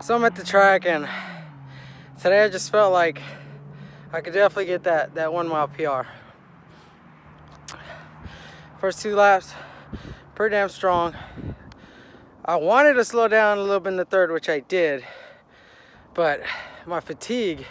So I'm at the track, and today I just felt like I could definitely get that 1 mile PR. First 2 laps, pretty damn strong. I wanted to slow down a little bit in the third, which I did, but my fatigue,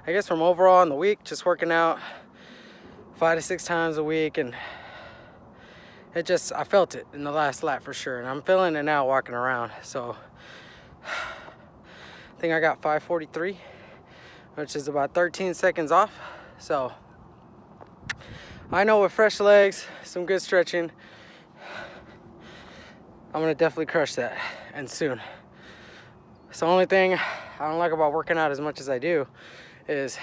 I guess from overall in the week, just working out 5 to 6 times a week, and I felt it in the last lap for sure, and I'm feeling it now walking around. So I think I got 5:43, which is about 13 seconds off. So I know with fresh legs, some good stretching, I'm gonna definitely crush that, and soon. So the only thing I don't like about working out as much as I do is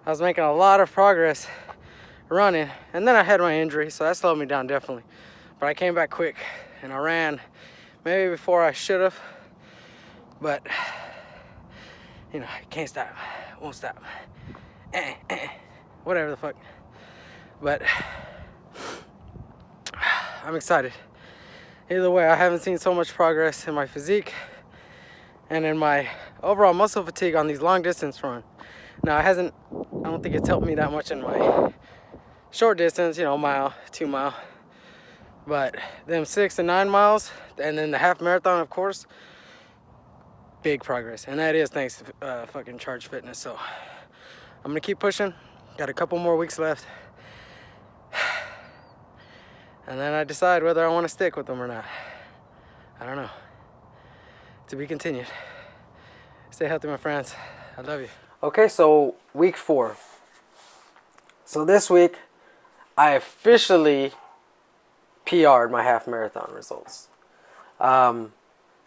I was making a lot of progress running, and then I had my injury, so that slowed me down definitely. But I came back quick, and I ran maybe before I should have, but you know, can't stop, won't stop, whatever the fuck. But I'm excited. Either way, I haven't seen so much progress in my physique and in my overall muscle fatigue on these long distance runs. Now I don't think it's helped me that much in my short distance, you know, mile, 2 mile. But them 6 and 9 miles, and then the half marathon, of course, big progress. And that is thanks to fucking Charge Fitness. So I'm gonna keep pushing. Got a couple more weeks left. And then I decide whether I want to stick with them or not. I don't know. To be continued. Stay healthy, my friends. I love you. Okay, so week 4. So this week, I officially PR'd my half marathon results.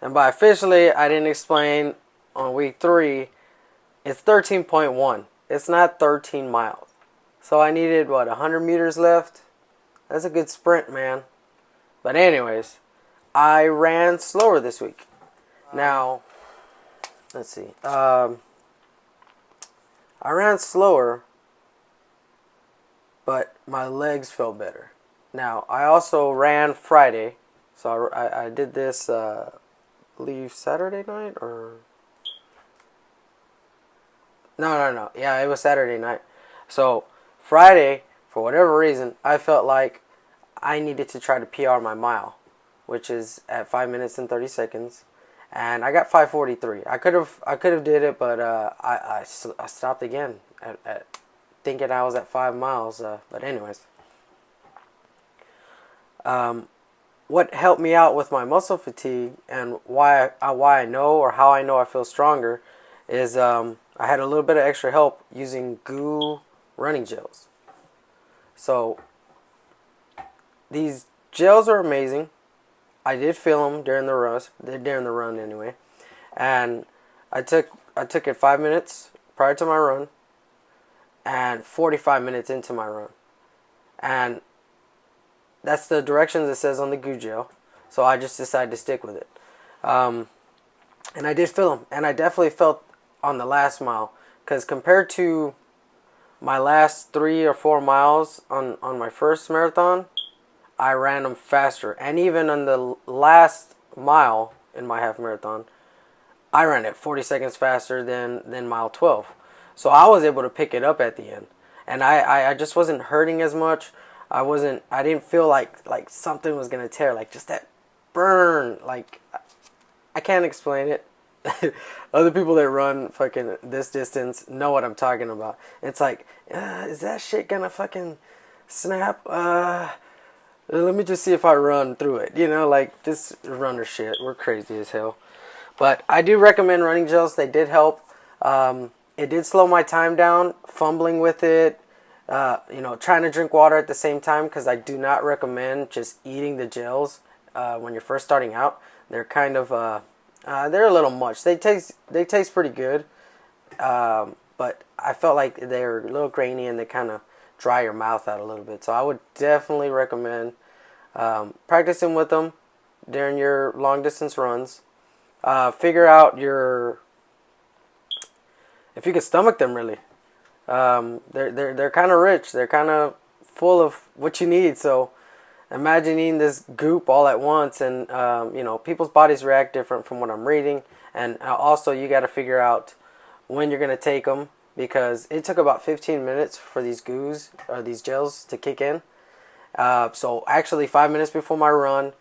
And by officially, I didn't explain on week 3, it's 13.1. It's not 13 miles. So I needed, 100 meters left? That's a good sprint, man. But anyways, I ran slower this week. Now, let's see. I ran slower, but my legs felt better. Now, I also ran Friday. So I did this, I believe, Saturday night or... No. Yeah, it was Saturday night. So, Friday, for whatever reason, I felt like I needed to try to PR my mile, which is at 5 minutes and 30 seconds, and I got 5:43. I could have did it, but I stopped again at thinking I was at 5 miles. But anyways, what helped me out with my muscle fatigue and why I know, or how I know I feel stronger, is I had a little bit of extra help using GOO running gels. So these gels are amazing. I did feel them during the run anyway, and I took it 5 minutes prior to my run, and 45 minutes into my run, and that's the directions it says on the GOO gel. So I just decided to stick with it, and I did feel them, and I definitely felt on the last mile, because compared to my last 3 or 4 miles on my first marathon, I ran them faster. And even on the last mile in my half marathon, I ran it 40 seconds faster than mile 12. So I was able to pick it up at the end. And I just wasn't hurting as much. I didn't feel like something was going to tear. Like just that burn. Like, I can't explain it. Other people that run fucking this distance know what I'm talking about. It's like, is that shit gonna fucking snap? Let me just see if I run through it. You know, like, this runner shit. We're crazy as hell. But I do recommend running gels. They did help. It did slow my time down, fumbling with it. Trying to drink water at the same time, because I do not recommend just eating the gels when you're first starting out. They're kind of... they're a little much. They taste pretty good, but I felt like they're a little grainy and they kind of dry your mouth out a little bit. So I would definitely recommend practicing with them during your long distance runs. Figure out if you can stomach them really. They're kind of rich. They're kind of full of what you need. So imagine eating this goop all at once, and people's bodies react different from what I'm reading, And also you got to figure out when you're gonna take them, because it took about 15 minutes for these goos or these gels to kick in. So actually 5 minutes before my run,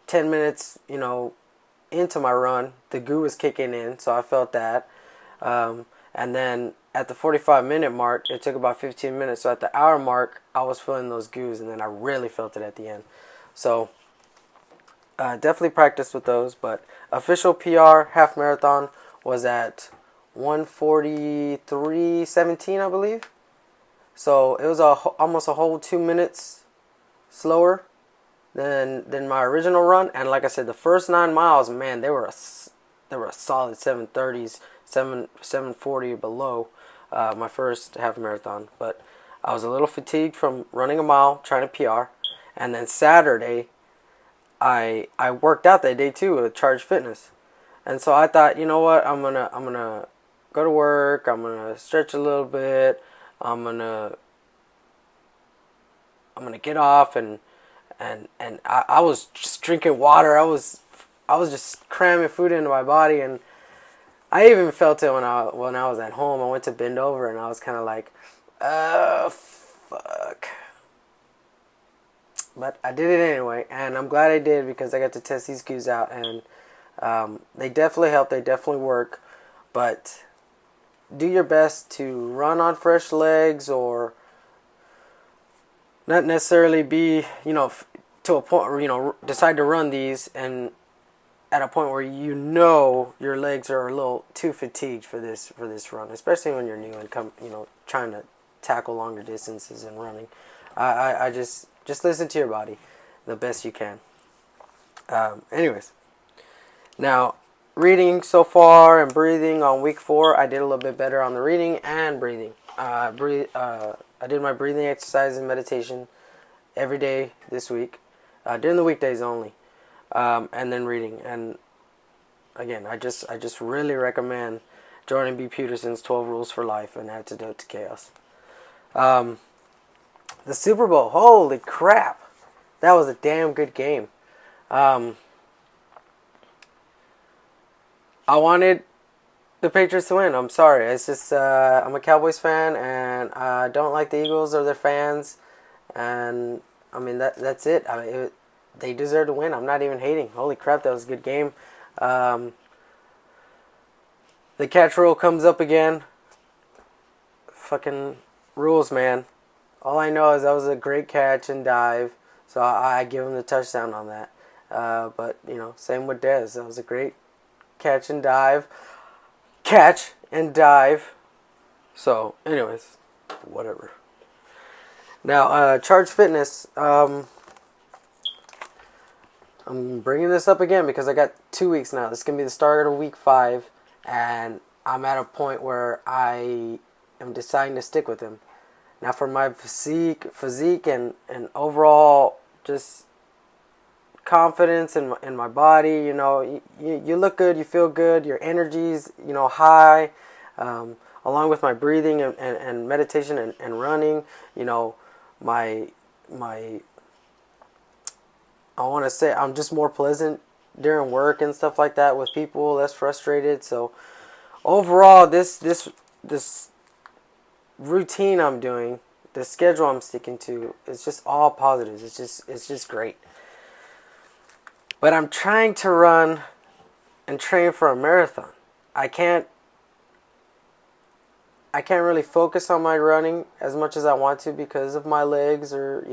10 minutes, into my run, the goo was kicking in, so I felt that. And then at the 45-minute mark, it took about 15 minutes. So at the hour mark, I was feeling those goos, and then I really felt it at the end. So definitely practiced with those. But official PR half marathon was at 1:43:17, I believe. So it was almost a whole 2 minutes slower than my original run. And like I said, the first 9 miles, man, they were a solid 7:30s, 7:40 or below my first half marathon. But I was a little fatigued from running a mile, trying to PR. And then Saturday, I worked out that day too with Charge Fitness. And so I thought, you know what, I'm gonna go to work, I'm gonna stretch a little bit, I'm gonna get off, and I was just drinking water. I was just cramming food into my body, and I even felt it when I was at home. I went to bend over, and I was kind of like, fuck. But I did it anyway, and I'm glad I did, because I got to test these goos out, and they definitely help. They definitely work. But do your best to run on fresh legs, or not necessarily be, to a point where, decide to run these and at a point where your legs are a little too fatigued for this run, especially when you're new and trying to tackle longer distances and running. I just listen to your body the best you can. Anyways, now reading so far and breathing on week 4, I did a little bit better on the reading and breathing. I did my breathing exercise and meditation every day this week, during the weekdays only, and then reading. And again, I just really recommend Jordan B. Peterson's 12 Rules for Life and Antidote to Chaos. The Super Bowl, holy crap, that was a damn good game. I wanted the Patriots to win. I'm sorry. It's just I'm a Cowboys fan, and I don't like the Eagles or their fans. And I mean that's it. They deserve to win. I'm not even hating. Holy crap, that was a good game. The catch rule comes up again. Fucking rules, man. All I know is that was a great catch and dive, so I give him the touchdown on that. But same with Dez. That was a great catch and dive. So, anyways, whatever. Now, Charge Fitness. I'm bringing this up again because I got 2 weeks now. This is going to be the start of week 5, and I'm at a point where I am deciding to stick with him. Now, for my physique and overall just confidence in my body, you look good, you feel good, your energy's, high, along with my breathing and meditation and running, my I want to say I'm just more pleasant during work and stuff like that with people, less frustrated. So overall, this routine I'm doing, the schedule I'm sticking to, it's just all positives. It's just great. But I'm trying to run and train for a marathon. I can't really focus on my running as much as I want to because of my legs are,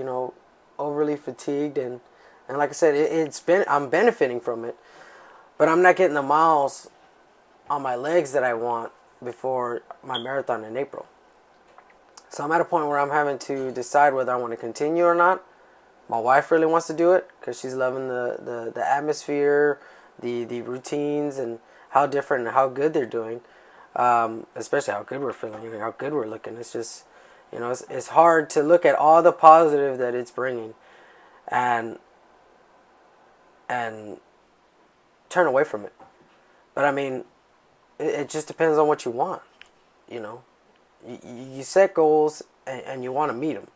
overly fatigued, and like I said, I'm benefiting from it, but I'm not getting the miles on my legs that I want before my marathon in April. So I'm at a point where I'm having to decide whether I want to continue or not. My wife really wants to do it because she's loving the atmosphere, the routines, and how different and how good they're doing. Especially how good we're feeling, how good we're looking. It's just, it's hard to look at all the positive that it's bringing and turn away from it. But I mean, it just depends on what you want. You set goals and you want to meet them.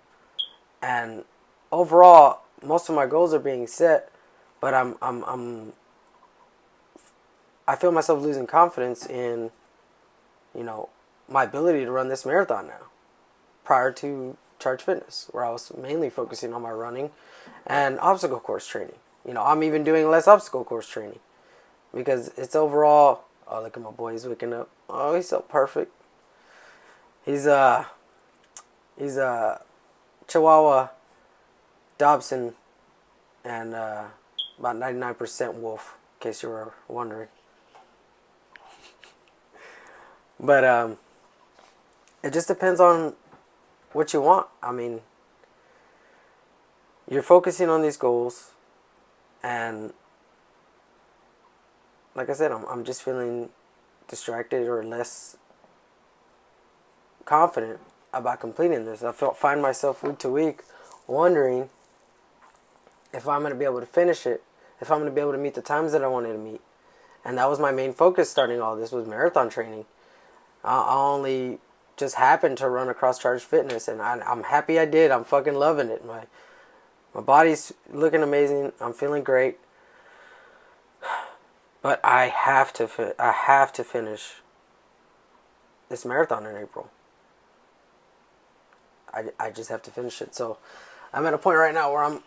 And overall, most of my goals are being set, but I'm I feel myself losing confidence in, my ability to run this marathon now. Prior to Charge Fitness, where I was mainly focusing on my running and obstacle course training. I'm even doing less obstacle course training because it's overall. Oh, look at my boy, he's waking up. Oh, he's so perfect. He's Chihuahua Dobson and about 99% wolf, in case you were wondering. But it just depends on what you want. I mean, you're focusing on these goals, and like I said, I'm just feeling distracted or less confident about completing this. I find myself week to week wondering if I'm going to be able to finish it, if I'm going to be able to meet the times that I wanted to meet. And that was my main focus starting all this, was marathon training. I only just happened to run across Charge Fitness, and I'm happy I did. I'm fucking loving it. My body's looking amazing. I'm feeling great. But I have to finish this marathon in April. I just have to finish it. So I'm at a point right now where I'm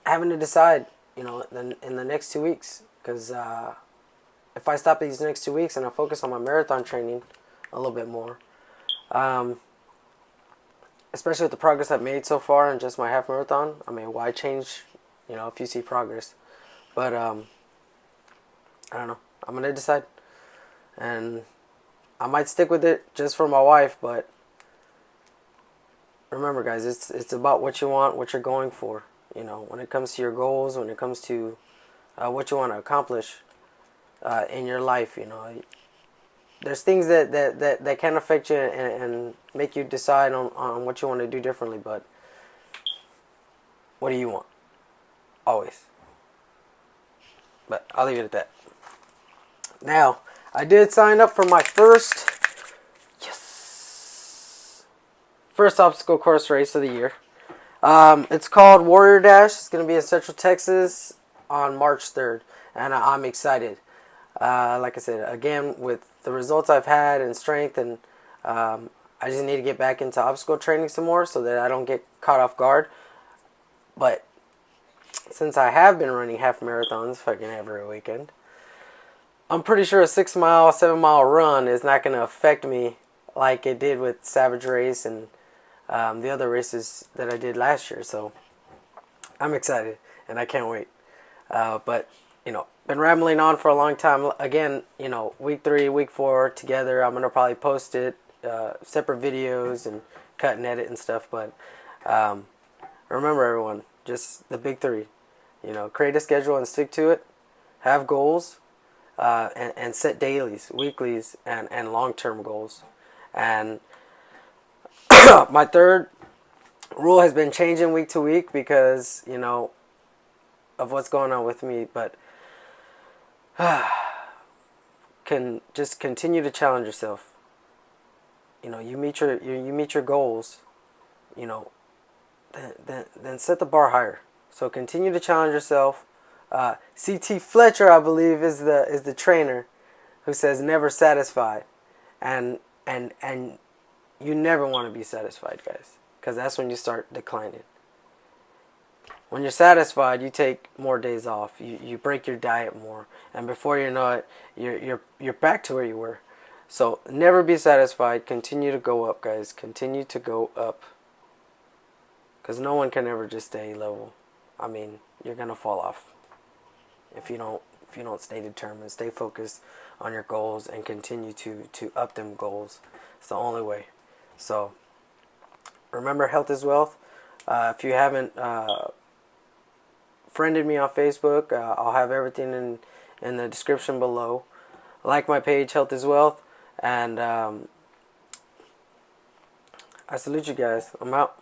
having to decide, in the next 2 weeks. Because if I stop these next 2 weeks and I focus on my marathon training a little bit more, especially with the progress I've made so far in just my half marathon, I mean, why change, if you see progress? But I don't know. I'm going to decide. And I might stick with it just for my wife, but remember, guys, it's about what you want, what you're going for. When it comes to your goals, when it comes to what you want to accomplish in your life, there's things that can affect you and make you decide on what you want to do differently. But what do you want? Always. But I'll leave it at that. Now, I did sign up for my first obstacle course race of the year. It's called WARROIR Dash. It's going to be in Central Texas on March 3rd, and I'm excited. Like I said, again, with the results I've had in strength, and I just need to get back into obstacle training some more so that I don't get caught off guard. But since I have been running half marathons fucking every weekend, I'm pretty sure a 6 mile, 7 mile run is not going to affect me like it did with Savage Race and the other races that I did last year. So I'm excited and I can't wait. But been rambling on for a long time. Again, week 3, week 4 together. I'm gonna probably post it, separate videos and cut and edit and stuff. But remember, everyone, just the big 3. Create a schedule and stick to it. Have goals, and set dailies, weeklies, and long-term goals. And my third rule has been changing week to week because, of what's going on with me. But can just continue to challenge yourself. You meet your goals, then set the bar higher. So continue to challenge yourself. CT Fletcher, I believe, is the trainer who says never satisfied. And you never want to be satisfied, guys, because that's when you start declining. When you're satisfied, you take more days off. You break your diet more, and before you know it, you're back to where you were. So never be satisfied. Continue to go up, guys. Continue to go up, because no one can ever just stay level. I mean, you're gonna fall off if you don't stay determined, stay focused on your goals, and continue to up them goals. It's the only way. So remember, health is wealth. If you haven't friended me on Facebook, I'll have everything in the description below. Like my page, Health is Wealth, and I salute you guys. I'm out.